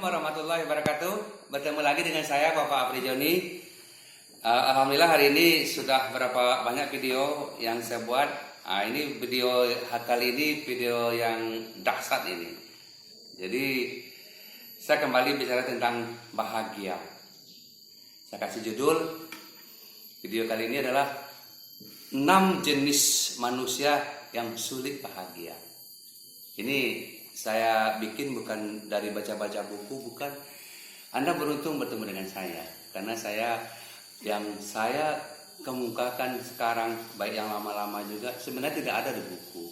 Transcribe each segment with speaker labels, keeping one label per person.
Speaker 1: warahmatullahi wabarakatuh. Bertemu lagi dengan saya Bapak Apri Joni. Alhamdulillah hari ini sudah berapa banyak video yang saya buat. Ini video kali ini video yang dahsyat ini. Jadi saya kembali bicara tentang bahagia. Saya kasih judul video kali ini adalah 6 jenis manusia yang sulit bahagia. Ini saya bikin bukan dari baca-baca buku, bukan. Anda beruntung bertemu dengan saya, karena yang saya kemukakan sekarang, baik yang lama-lama juga, sebenarnya tidak ada di buku.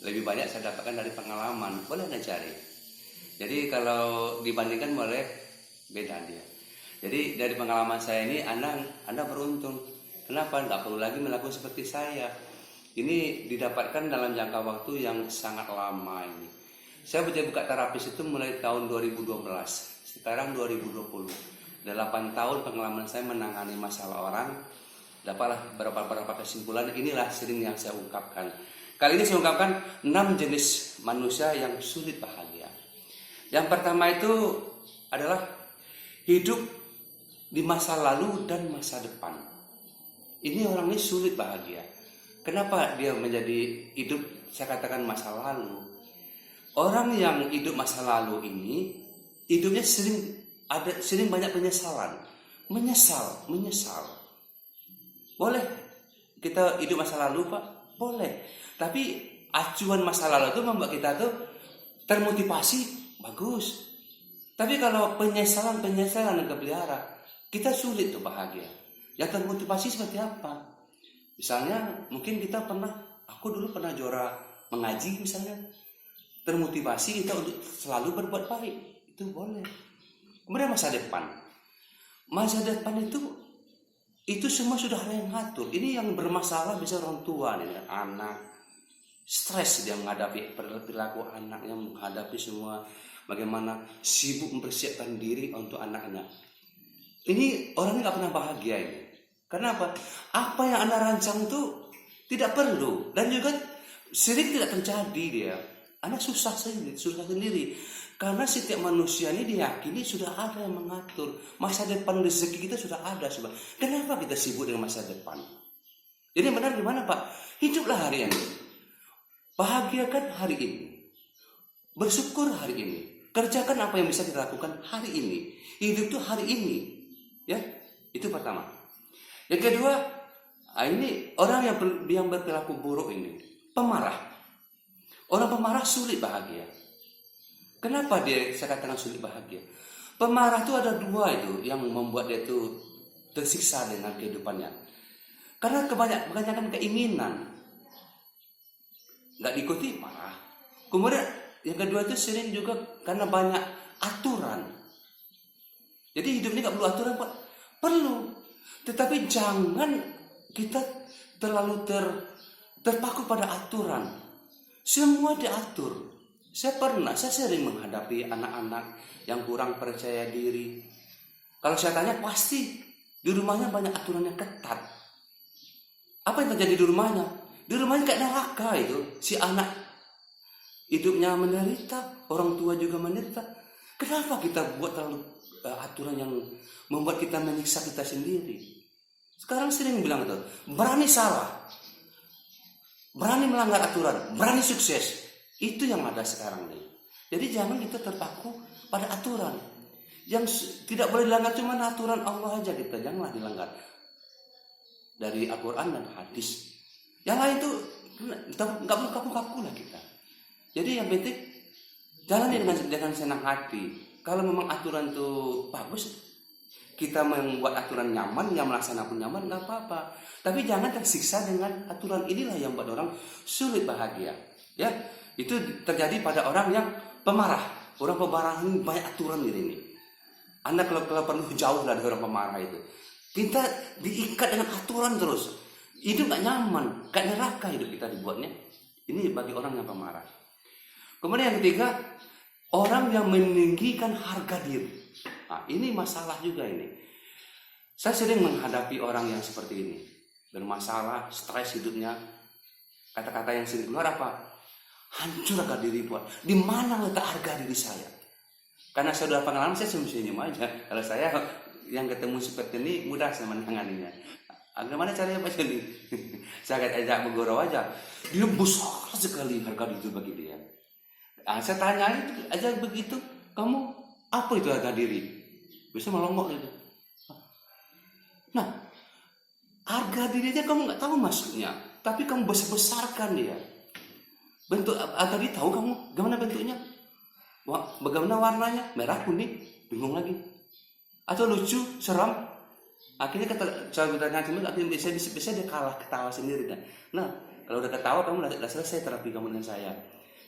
Speaker 1: Lebih banyak saya dapatkan dari pengalaman, boleh Anda cari. Jadi kalau dibandingkan boleh beda dia. Jadi dari pengalaman saya ini, Anda beruntung. Kenapa? Nggak perlu lagi melakukan seperti saya. Ini didapatkan dalam jangka waktu yang sangat lama ini. Saya buka terapis itu mulai tahun 2012, sekarang 2020. 8 tahun pengalaman saya menangani masalah orang, dapatlah beberapa kesimpulan, inilah sering yang saya ungkapkan. Kali ini saya ungkapkan 6 jenis manusia yang sulit bahagia. Yang pertama itu adalah hidup di masa lalu dan masa depan. Ini orang ini sulit bahagia. Kenapa dia menjadi hidup, saya katakan masa lalu? Orang yang hidup masa lalu ini hidupnya sering banyak penyesalan, menyesal. Boleh kita hidup masa lalu, Pak? Boleh. Tapi acuan masa lalu itu membuat kita tuh termotivasi, bagus. Tapi kalau penyesalan yang kepelihara, kita sulit tuh bahagia. Yang termotivasi seperti apa? Misalnya mungkin aku dulu pernah juara mengaji misalnya. Termotivasi kita untuk selalu berbuat baik, itu boleh. Kemudian masa depan itu semua sudah ada yang ngatur. Ini yang bermasalah bisa orang tua nih, anak stres dia menghadapi perilaku anaknya, menghadapi semua, bagaimana sibuk mempersiapkan diri untuk anaknya. Ini orangnya nggak pernah bahagia ini. Kenapa? Apa yang Anda rancang itu tidak perlu dan juga sering tidak terjadi dia. Anda susah sendiri. Karena setiap manusia ini diyakini sudah ada yang mengatur. Masa depan rezeki kita sudah ada. Kenapa kita sibuk dengan masa depan? Jadi benar gimana Pak? Hiduplah hari ini. Bahagiakan hari ini. Bersyukur hari ini. Kerjakan apa yang bisa kita lakukan hari ini. Hidup itu hari ini. Ya, itu pertama. Yang kedua, ini orang yang berperilaku buruk ini. Pemarah. Orang pemarah sulit bahagia. Kenapa saya katakan sulit bahagia? Pemarah itu ada 2 itu yang membuat dia itu tersiksa dengan kehidupannya. Karena kebanyakan keinginan, nggak diikuti marah. Kemudian yang kedua itu sering juga karena banyak aturan. Jadi hidup ini nggak perlu aturan Pak. Perlu. Tetapi jangan kita terlalu terpaku pada aturan. Semua diatur. Saya sering menghadapi anak-anak yang kurang percaya diri. Kalau saya tanya pasti di rumahnya banyak aturan yang ketat. Apa yang terjadi di rumahnya? Di rumahnya kayak neraka itu. Si anak hidupnya menderita, orang tua juga menderita. Kenapa kita buat terlalu aturan yang membuat kita menyiksa kita sendiri? Sekarang sering bilang itu, berani salah. Berani melanggar aturan, berani sukses. Itu yang ada sekarang nih. Jadi jangan kita terpaku pada aturan. Yang tidak boleh dilanggar cuma aturan Allah aja kita. Janganlah dilanggar. Dari Al-Quran dan hadis. Yang lain itu nggak perlu kaku-kaku lah kita. Jadi yang penting jalani dengan senang hati. Kalau memang aturan itu bagus, kita membuat aturan nyaman, yang melaksanakan nyaman, nggak apa-apa. Tapi jangan tersiksa dengan aturan. Inilah yang buat orang sulit bahagia. Ya, itu terjadi pada orang yang pemarah. Orang pemarah ini banyak aturan ini. Anda kalau perlu jauh dari orang pemarah itu. Kita diikat dengan aturan terus. Hidup nggak nyaman, kayak neraka hidup kita dibuatnya. Ini bagi orang yang pemarah. Kemudian yang ketiga, orang yang meninggikan harga diri. Nah, ini masalah juga ini. Saya sering menghadapi orang yang seperti ini. Bermasalah, stres hidupnya. Kata-kata yang sering keluar apa? Hancur harga diri buat. Di mana letak harga diri saya? Karena saya sudah pengalaman, saya senyum aja. Kalau saya yang ketemu seperti ini mudah saya menanganinya. Bagaimana caranya Pak Joni? Saya ajak bergurau aja. Dia besar sekali harga diri bagi dia. Saya tanya aja begitu, kamu apa itu harga diri? Bisa melongok gitu. Nah, harga diri aja kamu nggak tahu maksudnya, tapi kamu besar-besarkan dia. Bentuk harga diri tahu kamu gimana bentuknya? Bagaimana warnanya? Merah, kuning, bingung lagi. Atau lucu, seram. Akhirnya akhirnya bisa dia kalah ketawa sendiri kan. Nah, kalau udah ketawa kamu udah selesai terapi kamu dengan saya.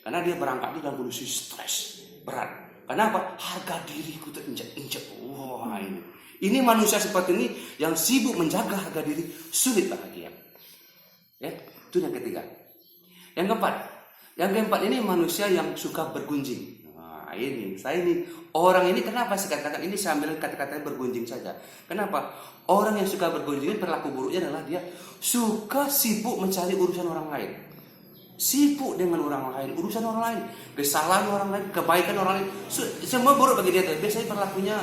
Speaker 1: Karena dia berangkat dalam kondisi stres berat. Karena apa? Harga diriku terinjak-injak. Wah ini. Ini manusia seperti ini yang sibuk menjaga harga diri sulit bahagia. Ya, itu yang ketiga. Yang keempat ini manusia yang suka bergunjing. Saya ini orang ini kenapa sih katakan ini, saya ambil kata-katanya bergunjing saja. Kenapa? Orang yang suka bergunjing perilaku buruknya adalah dia suka sibuk mencari urusan orang lain. Sibuk dengan orang lain, urusan orang lain, kesalahan orang lain, kebaikan orang lain, semua buruk bagi dia. Biasanya perilakunya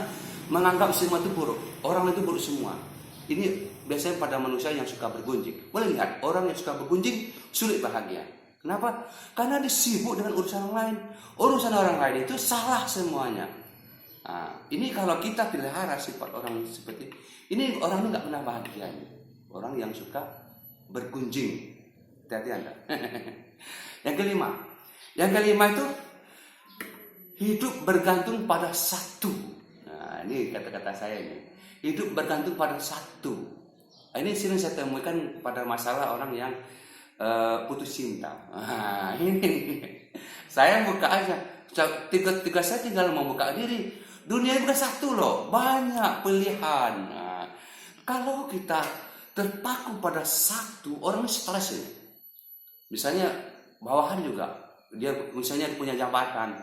Speaker 1: menganggap semua itu buruk. Orang itu buruk semua. Ini biasanya pada manusia yang suka bergunjing. Boleh lihat, orang yang suka bergunjing sulit bahagia. Kenapa? Karena dia sibuk dengan urusan orang lain. Urusan orang lain itu salah semuanya. Nah, ini kalau kita pelihara sifat orang seperti ini, orang ini nggak pernah bahagia. Orang yang suka bergunjing. Hati-hati Anda. Yang kelima itu hidup bergantung pada satu. Nah, ini kata-kata saya ini. Hidup bergantung pada satu. Ini sering saya temukan pada masalah orang yang putus cinta. Nah, ini saya buka aja. Tugas saya tinggal membuka diri. Dunia bukan satu loh, banyak pilihan. Nah, kalau kita terpaku pada satu, orang stres ini. Misalnya bawahan juga, dia misalnya punya jabatan.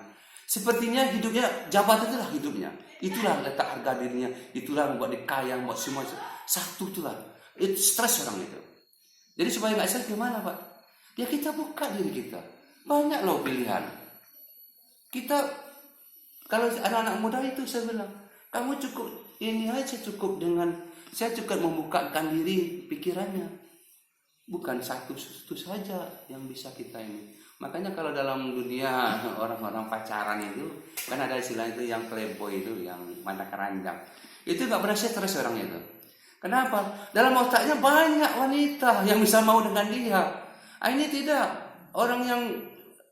Speaker 1: Sepertinya hidupnya jabatan itulah hidupnya. Itulah letak harga dirinya. Itulah membuat dia kaya, membuat semua satu itulah. Itu stres orang itu. Jadi supaya nggak stres gimana Pak? Ya kita buka diri kita. Banyak loh pilihan. Kita kalau anak-anak muda itu saya bilang, kamu cukup ini aja, cukup dengan saya cukup membukakan diri pikirannya. Bukan satu saja yang bisa kita ini. Makanya kalau dalam dunia orang-orang pacaran itu kan ada istilah itu yang playboy itu, yang mata keranjang. Itu nggak pernah stres orang itu. Kenapa? Dalam otaknya banyak wanita yang bisa mau dengan dia. Ini tidak. Orang yang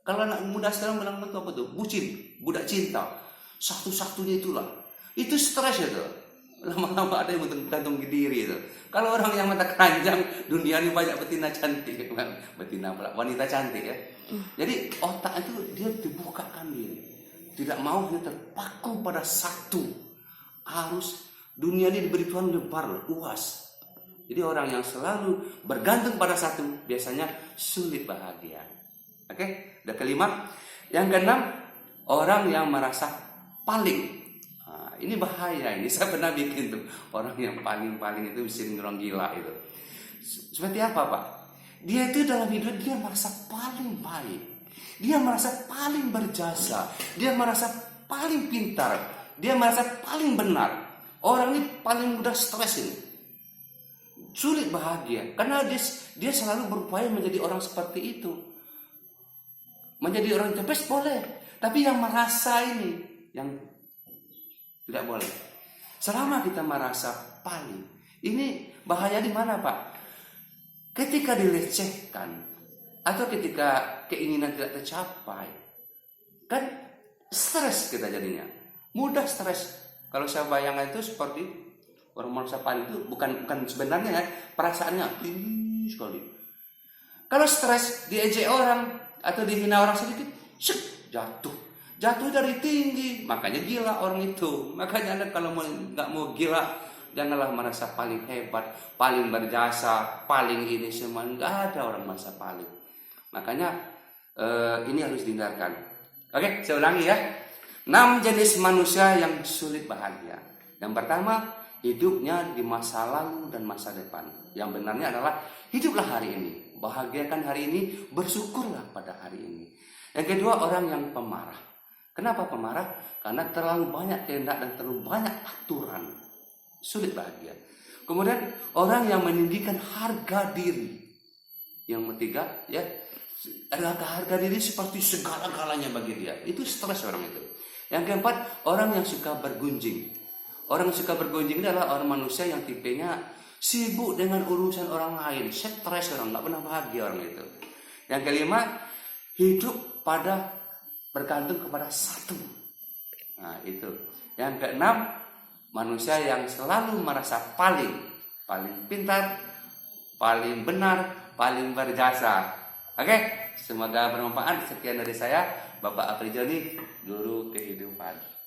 Speaker 1: kalau anak muda sekarang bilang itu apa tuh? Bucin, budak cinta. Satu-satunya itulah. Itu stres itu. Lama-lama ada yang bergantung diri itu. Kalau orang yang mata keranjang, dunia ini banyak betina cantik, betina wanita cantik ya. Jadi otak itu dia dibukakan diri. Tidak mau dia terpaku pada satu. Harus dunia ini diberi Tuhan lebar, luas. Jadi orang yang selalu bergantung pada satu biasanya sulit bahagia. Oke, udah kelima. Yang keenam, orang yang merasa paling. Nah, ini bahaya ini. Saya pernah bikin tuh orang yang paling itu sering orang gila itu. Seperti apa Pak? Dia itu dalam hidup dia merasa paling baik. Dia merasa paling berjasa. Dia merasa paling pintar. Dia merasa paling benar. Orang ini paling mudah stres ini. Sulit bahagia. Karena dia selalu berupaya menjadi orang seperti itu. Menjadi orang the best boleh. Tapi yang merasa ini, yang tidak boleh. Selama kita merasa paling. Ini bahaya di mana Pak? Ketika dilecehkan. Atau ketika keinginan tidak tercapai. Kan stres kita jadinya. Mudah stres. Kalau saya bayangkan itu seperti orang merasa paling itu bukan sebenarnya ya, perasaannya tinggi sekali. Kalau stres diejek orang atau dihina orang sedikit, jatuh dari tinggi, makanya gila orang itu. Makanya Anda kalau nggak mau gila, janganlah merasa paling hebat, paling berjasa, paling ini semua. Nggak ada orang merasa paling. Makanya ini harus dihindarkan. Oke, saya ulangi ya. 6 jenis manusia yang sulit bahagia. Yang pertama, hidupnya di masa lalu dan masa depan. Yang benarnya adalah hiduplah hari ini, bahagiakan hari ini, bersyukurlah pada hari ini. Yang kedua, orang yang pemarah. Kenapa pemarah? Karena terlalu banyak kehendak dan terlalu banyak aturan. Sulit bahagia. Kemudian orang yang meninggikan harga diri. Yang ketiga, ya, harga diri seperti segala-galanya bagi dia. Itu stres orang itu. Yang keempat, orang yang suka bergunjing. Orang yang suka bergunjing adalah orang manusia yang tipenya sibuk dengan urusan orang lain. Stres orang, nggak pernah bahagia orang itu. Yang kelima, hidup pada bergantung kepada satu. Nah itu. Yang keenam, manusia yang selalu merasa paling pintar, paling benar, paling berjasa. Oke, semoga bermanfaat. Sekian dari saya, Bapak Apri Joni, Guru Kehidupan.